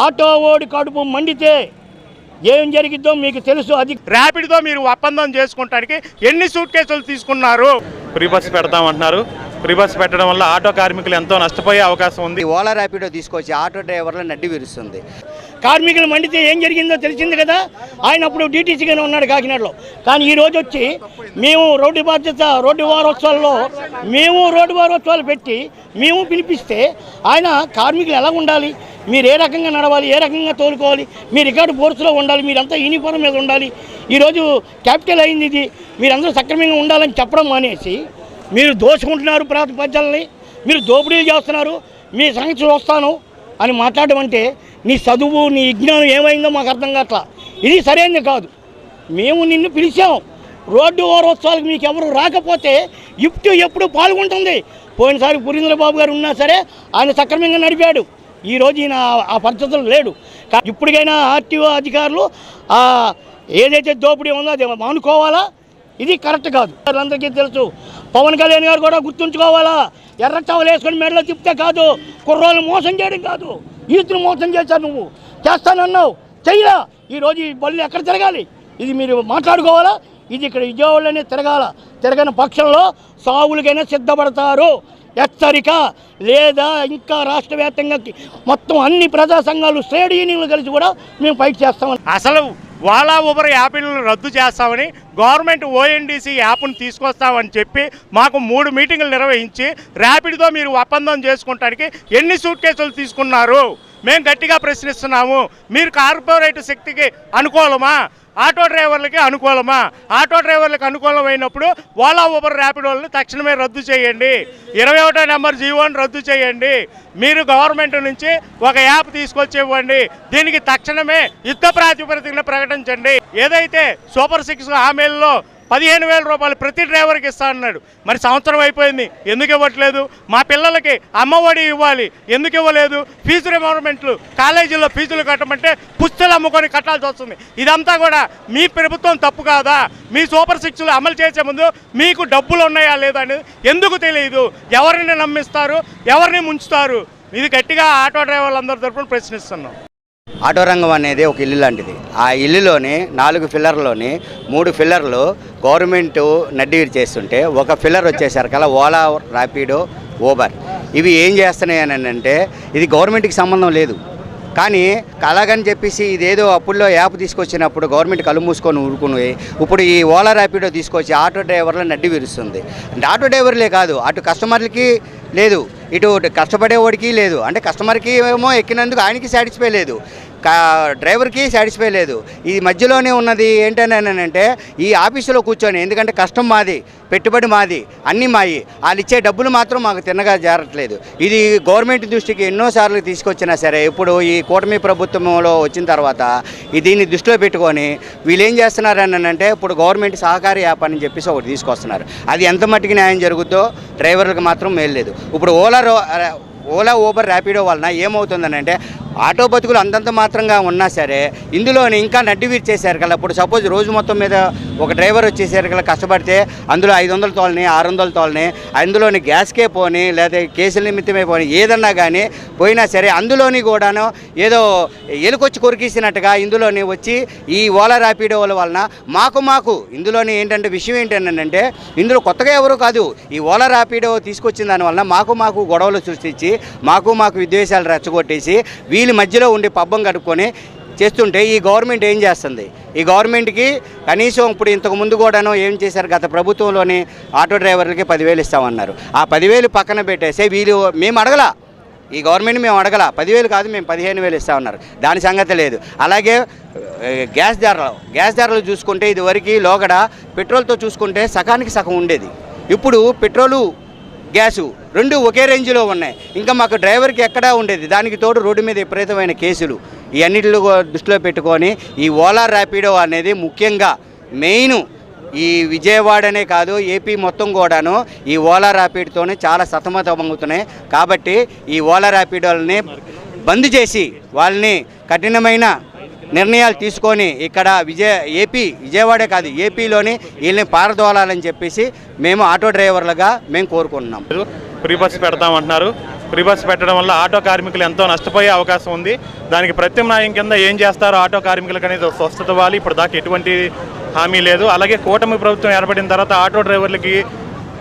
Auto ఓడి కడుపు మండితే ఏం జరిగిద్దో మీకు తెలుసు. అది ర్యాపిడ్తో మీరు ఒప్పందం చేసుకుంటానికి ఎన్ని సూట్ కేసులు తీసుకున్నారు? ఫ్రీ బస్ పెడతామంటున్నారు. ఫ్రీ బస్ పెట్టడం వల్ల ఆటో కార్మికులు ఎంతో నష్టపోయే అవకాశం ఉంది. ఓలా ర్యాపిడో తీసుకొచ్చి ఆటో డ్రైవర్లను నడ్డి విరుస్తుంది. కార్మికులు మండితే ఏం జరిగిందో తెలిసింది కదా. ఆయన అప్పుడు డీటీసీగానే ఉన్నాడు కాకినాడలో. కానీ ఈ రోజు వచ్చి మేము రోడ్డు వారోత్సవాలు పెట్టి మేము పిలిపిస్తే ఆయన కార్మికులు ఎలా ఉండాలి, మీరు ఏ రకంగా నడవాలి, ఏ రకంగా తోలుకోవాలి, మీ రికార్డు ఫోర్స్లో ఉండాలి, మీరంతా యూనిఫామ్ మీద ఉండాలి, ఈరోజు క్యాపిటల్ అయింది ఇది, మీరందరూ సక్రమంగా ఉండాలని చెప్పడం మానేసి మీరు దోచుకుంటున్నారు ప్రజల్ని, మీరు దోపిడీలు చేస్తున్నారు, మీ సంగతి చూస్తాను అని మాట్లాడడం అంటే నీ చదువు నీ విజ్ఞానం ఏమైందో మాకు అర్థం కావట్లా. ఇది సరైనది కాదు. మేము నిన్ను పిలిచాం రోడ్డు వారోత్సవాలకు, మీకు ఎవరు రాకపోతే ఇఫ్ట్ ఎప్పుడు పాల్గొంటుంది. పోయినసారి పురీంద్ర బాబు గారు ఉన్నా సరే ఆయన సక్రమంగా నడిపాడు. ఈరోజు ఈయన ఆ పరిస్థితులు లేడు. ఇప్పటికైనా ఆర్టీఓ అధికారులు ఏదైతే దోపిడీ ఉందో అది మానుకోవాలా. ఇది కరెక్ట్ కాదు. అందరికీ తెలుసు. పవన్ కళ్యాణ్ గారు కూడా గుర్తుంచుకోవాలా. ఎర్ర టవల్ వేసుకొని మెడలో తిప్పితే కాదు, కుర్రోళ్ళు మోసం చేయడం కాదు. యూత్ను మోసం చేశారు. నువ్వు చేస్తానన్నావు, చెయ్యరా. ఈరోజు ఈ బళ్ళు ఎక్కడ తిరగాలి ఇది మీరు మాట్లాడుకోవాలా. ఇది ఇక్కడ విజయవాడలోనే తిరగని పక్షంలో సావులకైనా సిద్ధపడతారు. హెచ్చరిక. లేదా ఇంకా రాష్ట్ర వ్యాప్తంగా మొత్తం అన్ని ప్రజా సంఘాలు ట్రేడ్ యూనియన్లు కలిసి కూడా మేము ఫైట్ చేస్తామని. అసలు ఓలా ఊబర్ యాప్లను రద్దు చేస్తామని గవర్నమెంట్ ఓఎన్డీసీ యాప్ను తీసుకొస్తామని చెప్పి మాకు 3 మీటింగులు నిర్వహించి ర్యాపిడ్తో మీరు ఒప్పందం చేసుకుంటానికి ఎన్ని సూట్ కేసులు తీసుకున్నారు? మేము గట్టిగా ప్రశ్నిస్తున్నాము. మీరు కార్పొరేట్ శక్తికి అనుకూలమా, ఆటో డ్రైవర్లకి అనుకూలమా? ఆటో డ్రైవర్లకు అనుకూలమైనప్పుడు ఓలా ఊబర్ ర్యాపిడోలను తక్షణమే రద్దు చేయండి. 21వ నెంబర్ జీవోని రద్దు చేయండి. మీరు గవర్నమెంట్ నుంచి ఒక యాప్ తీసుకొచ్చి ఇవ్వండి. దీనికి తక్షణమే యుద్ధ ప్రాతిపదికన ప్రకటించండి. ఏదైతే సూపర్ 6 హామీల్లో 15,000 రూపాయలు ప్రతి డ్రైవర్కి ఇస్తా అన్నాడు. మరి సంవత్సరం అయిపోయింది, ఎందుకు ఇవ్వట్లేదు? మా పిల్లలకి అమ్మఒడి ఇవ్వాలి, ఎందుకు ఇవ్వలేదు? ఫీజు రిమోర్మెంట్లు, కాలేజీల్లో ఫీజులు కట్టమంటే పుస్తలు అమ్ముకొని కట్టాల్సి వస్తుంది. ఇదంతా కూడా మీ ప్రభుత్వం తప్పు కాదా? మీ సూపర్ 6లు అమలు చేసే ముందు మీకు డబ్బులు ఉన్నాయా లేదా అనేది ఎందుకు తెలియదు? ఎవరిని నమ్మిస్తారు, ఎవరిని ముంచుతారు? ఇది గట్టిగా ఆటో డ్రైవర్లందరి తరఫున ప్రశ్నిస్తున్నాం. ఆటో రంగం అనేది ఒక ఇల్లు లాంటిది. ఆ ఇల్లులోని 4 ఫిల్లర్లోని 3 ఫిల్లర్లు గవర్నమెంట్ నడ్డీరు చేస్తుంటే ఒక ఫిల్లర్ వచ్చేసరికల్లా ఓలా, ర్యాపిడో, ఊబర్ ఇవి ఏం చేస్తున్నాయి అని అంటే ఇది గవర్నమెంట్కి సంబంధం లేదు. కానీ అలాగని చెప్పేసి ఇదేదో అప్పుల్లో యాప్ తీసుకొచ్చినప్పుడు గవర్నమెంట్ కళ్ళు మూసుకొని ఊరుకుని ఇప్పుడు ఈ ఓలా ర్యాపిడో తీసుకొచ్చి ఆటో డ్రైవర్లను నడ్డి విరుస్తుంది. అంటే ఆటో డ్రైవర్లే కాదు, అటు కస్టమర్లకి లేదు, ఇటు కష్టపడేవాడికి లేదు. అంటే కస్టమర్కి ఏమో ఎక్కినందుకు ఆయనకి సాటిస్ఫై లేదు, డ్రైవర్కి సాటిస్ఫై లేదు. ఇది మధ్యలోనే ఉన్నది ఏంటంటే ఈ ఆఫీసులో కూర్చొని, ఎందుకంటే కష్టం మాది, పెట్టుబడి మాది, అన్నీ మాయి, వాళ్ళు ఇచ్చే డబ్బులు మాత్రం మాకు తిన్నగా జారట్లేదు. ఇది గవర్నమెంట్ దృష్టికి ఎన్నోసార్లు తీసుకొచ్చినా సరే ఇప్పుడు ఈ కూటమి ప్రభుత్వంలో వచ్చిన తర్వాత దీన్ని దృష్టిలో పెట్టుకొని వీళ్ళు ఏం చేస్తున్నారని అంటే ఇప్పుడు గవర్నమెంట్ సహకారి యాప్ అని చెప్పేసి ఒకటి తీసుకొస్తున్నారు. అది ఎంత మట్టికి న్యాయం జరుగుద్దో డ్రైవర్లకు మాత్రం మేలు లేదు. ఇప్పుడు ఓలా ఊబర్ ర్యాపిడో వలన ఏమవుతుందని అంటే ఆటో బతుకులు అంతంత మాత్రంగా ఉన్నా సరే ఇందులోని ఇంకా నడ్డి విరిచేసారు కదా. ఇప్పుడు సపోజ్ రోజు మొత్తం మీద ఒక డ్రైవర్ వచ్చేసారు కదా, కష్టపడితే అందులో 500 తోలని 600 తోలని అందులోని గ్యాస్కే పోని లేదా కేసుల నిమిత్తమే పోని ఏదన్నా కానీ పోయినా సరే అందులోని కూడాను ఏదో ఎలుకొచ్చి కొరికేసినట్టుగా ఇందులోని వచ్చి ఈ ఓలా ర్యాపిడో వలన మాకు ఇందులోని ఏంటంటే విషయం ఏంటంటే ఇందులో కొత్తగా ఎవరు కాదు, ఈ ఓలా ర్యాపిడో తీసుకొచ్చిన దానివల్ల మాకు గొడవలు సృష్టించి మాకు విద్వేషాలు రెచ్చగొట్టేసి వీళ్ళ మధ్యలో ఉండి పబ్బం గడుపుకొని చేస్తుంటే ఈ గవర్నమెంట్ ఏం చేస్తుంది? ఈ గవర్నమెంట్కి కనీసం ఇప్పుడు ఇంతకు ముందు కూడాను ఏం చేశారు, గత ప్రభుత్వంలోని ఆటో డ్రైవర్లకి 10,000 ఇస్తామన్నారు. ఆ 10,000 పక్కన పెట్టేసి మేము అడగలా, ఈ గవర్నమెంట్ మేము అడగలా, 10,000 కాదు మేము 15,000 ఇస్తామన్నారు. దాని సంగతి లేదు. అలాగే గ్యాస్ ధరలు చూసుకుంటే ఇదివరకు లోగడ పెట్రోల్తో చూసుకుంటే సగానికి సగం ఉండేది. ఇప్పుడు పెట్రోలు గ్యాసు రెండు ఒకే రేంజ్లో ఉన్నాయి. ఇంకా మాకు డ్రైవర్కి ఎక్కడా ఉండేది. దానికి తోడు రోడ్డు మీద విపరీతమైన కేసులు. ఈ అన్నిటిలో దృష్టిలో పెట్టుకొని ఈ ఓలా ర్యాపిడో అనేది ముఖ్యంగా మెయిన్ ఈ విజయవాడనే కాదు ఏపీ మొత్తం కూడాను ఈ ఓలా ర్యాపిడ్తోనే చాలా సతమతమవుతున్నాయి. కాబట్టి ఈ ఓలా ర్యాపిడోలని బంద్ చేసి వాళ్ళని కఠినమైన నిర్ణయాలు తీసుకొని ఇక్కడ విజయవాడే కాదు ఏపీలోని వీళ్ళని పారదోలాలని చెప్పేసి మేము ఆటో డ్రైవర్లుగా మేము కోరుకుంటున్నాం. ఫ్రీ బస్ పెడతామంటున్నారు. ఫ్రీ బస్ పెట్టడం వల్ల ఆటో కార్మికులు ఎంతో నష్టపోయే అవకాశం ఉంది. దానికి ప్రత్యామ్నాయం కింద ఏం చేస్తారో ఆటో కార్మికులకు అనేది స్వస్థత ఇవ్వాలి. ఇప్పుడు దాకా ఎటువంటి హామీ లేదు. అలాగే కూటమి ప్రభుత్వం ఏర్పడిన తర్వాత ఆటో డ్రైవర్లకి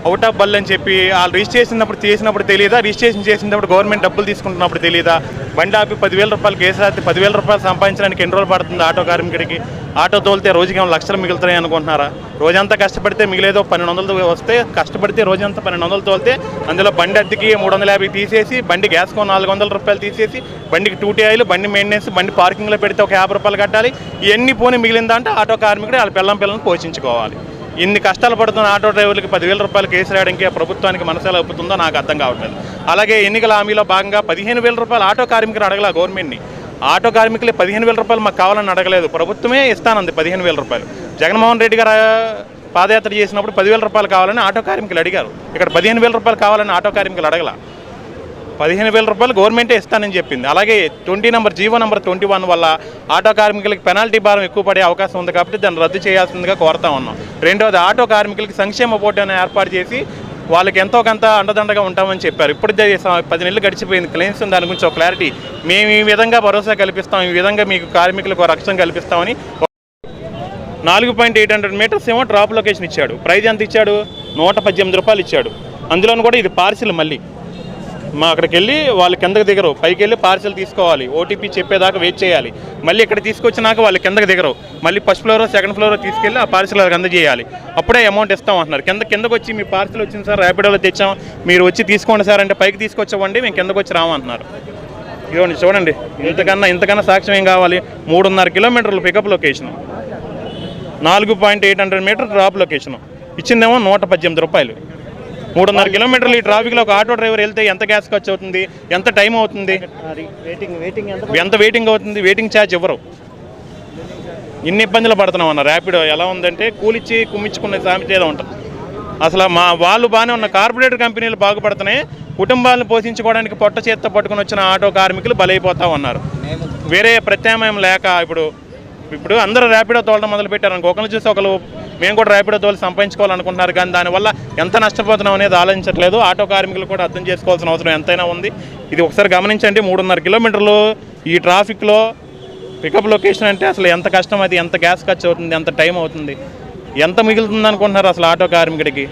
అవుట్ ఆఫ్ బల్ అని చెప్పి వాళ్ళు రిజిస్ట్రేషన్ చేసినప్పుడు తెలియదా, రిజిస్ట్రేషన్ చేసినప్పుడు గవర్నమెంట్ డబ్బులు తీసుకుంటున్నప్పుడు తెలియదా, బండి ఆపి 10,000 రూపాయలు కేసు రాస్తే 10,000 రూపాయలు సంపాదించడానికి ఎన్ని రోజులు పడుతుంది ఆటో కార్మికుడికి? ఆటో తోలితే రోజుకి లక్షలు మిగులుతున్నాయి అనుకుంటున్నారా? రోజంతా కష్టపడితే మిగిలేదో 1,200 వస్తే, కష్టపడితే రోజంతా 1,200 తోలితే అందులో బండి అద్దెకి 350 తీసేసి, బండి గ్యాస్కో 400 రూపాయలు తీసేసి, బండికి 2 ఆయిల్, బండి మెయింటెనెన్స్, బండి పార్కింగ్లో పెడితే ఒక 50 రూపాయలు కట్టాలి. ఇవన్నీ పోనీ మిగిలిందంటే ఆటో కార్మికుడు వాళ్ళ పిల్లలను పోషించుకోవాలి. ఇన్ని కష్టాలు పడుతున్న ఆటో డ్రైవర్లకి 10,000 రూపాయలు కేసు రాయడానికి ప్రభుత్వానికి మనసులో ఒప్పుతుందో నాకు అర్థం కావట్లేదు. అలాగే ఎన్నికల హామీలో భాగంగా 15,000 రూపాయలు ఆటో కార్మికులు అడగల గవర్నమెంట్ని. ఆటో కార్మికులు 15,000 రూపాయలు మాకు కావాలని అడగలేదు, ప్రభుత్వమే ఇస్తానంది 15,000 రూపాయలు. జగన్మోహన్ రెడ్డి గారు పాదయాత్ర చేసినప్పుడు 10,000 రూపాయలు కావాలని ఆటో కార్మికులు అడిగారు. ఇక్కడ 15,000 రూపాయలు కావాలని ఆటో కార్మికులు అడగల. 15,000 రూపాయలు గవర్నమెంటే ఇస్తానని చెప్పింది. అలాగే జీవో నెంబర్ 21 వల్ల ఆటో కార్మికులకి పెనాల్టీ భారం ఎక్కువ పడే అవకాశం ఉంది కాబట్టి దాన్ని రద్దు చేయాల్సిందిగా కోరుతా ఉన్నాం. రెండవది, ఆటో కార్మికులకి సంక్షేమ బోర్డు అని ఏర్పాటు చేసి వాళ్ళకి ఎంతో కొంత అండదండగా ఉంటామని చెప్పారు. ఇప్పుడు 10 నెలలు గడిచిపోయింది. క్లెయిమ్స్ దాని గురించి ఒక క్లారిటీ, మేము ఈ విధంగా భరోసా కల్పిస్తాం, ఈ విధంగా మీకు కార్మికులకు రక్షణ కల్పిస్తామని 4.800 మీటర్స్ ఏమో డ్రాప్ లొకేషన్ ఇచ్చాడు. ప్రైజ్ ఎంత ఇచ్చాడు? 118 రూపాయలు ఇచ్చాడు. అందులోనూ కూడా ఇది పార్సిల్. మళ్ళీ మా అక్కడికి వెళ్ళి వాళ్ళు కిందకి దిగరు, పైకి వెళ్ళి పార్సిల్ తీసుకోవాలి, ఓటీపీ చెప్పేదాకా వెయిట్ చేయాలి. మళ్ళీ ఇక్కడ తీసుకొచ్చినాక వాళ్ళు కిందకి దిగరు, మళ్ళీ ఫస్ట్ ఫ్లోర్ సెకండ్ ఫ్లోర్ తీసుకెళ్ళి ఆ పార్సిల్ అందజేయాలి. అప్పుడే అమౌంట్ ఇస్తాం అంటున్నారు. కిందకి వచ్చి మీ పార్సిల్ వచ్చింది సార్, ర్యాపిడోలో తెచ్చాం, మీరు వచ్చి తీసుకోండి సార్ అంటే పైకి తీసుకొచ్చామండి, మేము కిందకు వచ్చి రామంటున్నారు. ఇదిగోండి చూడండి, ఇంతకన్నా సాక్ష్యం ఏం కావాలి? 3.5 కిలోమీటర్లు pickup location, 4.800 meter drop location, ఇచ్చిందేమో 118 రూపాయలు. 3.5 కిలోమీటర్లు ఈ ట్రాఫిక్లో ఒక ఆటో డ్రైవర్ వెళ్తే ఎంత గ్యాస్ ఖర్చు అవుతుంది, ఎంత టైం అవుతుంది, ఎంత వెయిటింగ్ అవుతుంది? వెయిటింగ్ ఛార్జ్ ఇవ్వరు. ఇన్ని ఇబ్బందులు పడుతున్నాం అన్న. ర్యాపిడో ఎలా ఉందంటే కూలిచ్చి కుమ్మించుకునే సామెత ఏదో ఉంటుంది. అసలు వాళ్ళు బాగానే ఉన్న కార్పొరేట్ కంపెనీలు బాగుపడుతున్నాయి, కుటుంబాలను పోషించుకోవడానికి పొట్ట చేత్తో పట్టుకుని వచ్చిన ఆటో కార్మికులు బలైపోతూ ఉన్నారు. వేరే ప్రత్యామ్నాయం లేక ఇప్పుడు అందరూ ర్యాపిడో తోలడం మొదలుపెట్టారు అనుకో, ఒకరిని చూసి ఒకరు మేము కూడా ర్యాపిడో తోలి సంపాదించుకోవాలనుకుంటున్నారు. కానీ దానివల్ల ఎంత నష్టపోతున్నాం అనేది ఆలోచించట్లేదు. ఆటో కార్మికులు కూడా అర్థం చేసుకోవాల్సిన అవసరం ఎంతైనా ఉంది. ఇది ఒకసారి గమనించండి. 3.5 కిలోమీటర్లు ఈ ట్రాఫిక్లో పికప్ లొకేషన్ అంటే అసలు ఎంత కష్టం, అది ఎంత గ్యాస్ ఖర్చు అవుతుంది, ఎంత టైం అవుతుంది, ఎంత మిగులుతుంది అనుకుంటున్నారు అసలు ఆటో కార్మికుడికి?